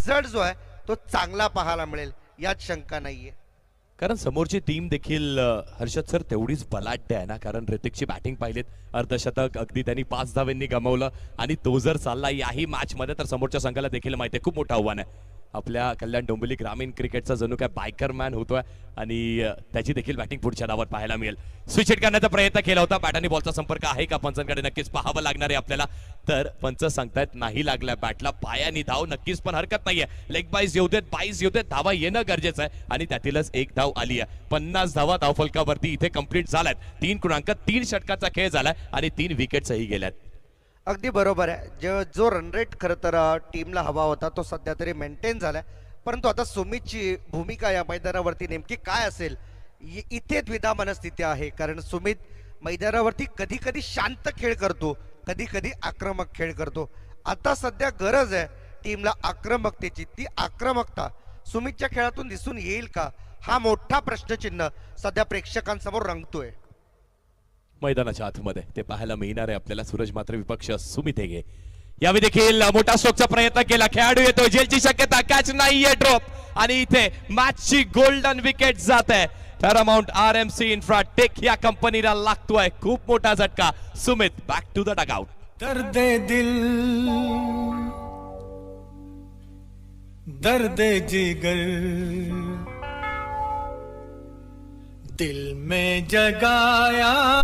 Result जो आहे तो चांगला पाहायला मिळेल यात शंका नाहीये. कारण समोरची टीम देखील हर्षद सर तेवढीच बलाढ्य आहे ना. कारण ऋतिकची बॅटिंग पाहिलीत, अर्धशतक अगदी त्यांनी 5 धावांनी गमावलं आणि तो जर चालला याही मॅच मध्ये तर समोरच्या संघाला देखील माहिती आहे खूप मोठं आव्हान आहे. आपल्या कल्याण डोंबिवली ग्रामीण क्रिकेटचा जणू काय बायकर मॅन होतोय आणि त्याची देखील बॅटिंग पुढच्या डावात पाहायला मिळेल. स्विच हिट करण्याचा प्रयत्न केला होता, बॅट आणि बॉलचा संपर्क आहे का पंचांकडे नक्कीच पाहावं लागणार आहे आपल्याला. तर पंच सांगतायत नाही लागलाय बॅटला, पायानी धाव नक्कीच पण हरकत नाहीये. लेग बाईज येऊ देत, बाईज येऊ देत, धावा येणं गरजेचं आहे आणि त्यातीलच एक धाव आली आहे. 50 धावा धावफलकावरती इथे कंप्लीट झाल्यात. 3 षटकाचा खेळ झालाय आणि 3 विकेट्सही गेल्यात. अगदी बरोबर आहे. जो रन रेट खरं तर टीमला हवा होता तो सध्या तरी मेंटेन झालाय, परंतु आता सुमितची भूमिका या मैदानावरती नेमकी काय असेल इथे द्विधा मनस्थिती आहे. कारण सुमित मैदानावरती कधी कधी शांत खेळ करतो, कधी कधी आक्रमक खेळ करतो. आता सध्या गरज आहे टीमला आक्रमकतेची. ती आक्रमकता सुमितच्या खेळातून दिसून येईल का, हा मोठा प्रश्नचिन्ह सध्या प्रेक्षकांसमोर रंगतोय. मैदानाच्या आतमध्ये ते पाहायला मिळणार आहे आपल्याला. सूरज मात्र विपक्ष सुमित हेगे यावेळी देखील मोठा स्ट्रोकचा प्रयत्न केला. खेळाडू येतो, जेलची शक्यता, कॅच नाहीये, ड्रॉप आणि इथे मॅचची गोल्डन विकेट जात आहे. पॅरामाउंट RMC इन्फ्रा टेक या कंपनीला लागतोय खूप मोठा झटका. Sumit back to the dugout. दर्दे दिल दर्दे जिगर दिल में जगाया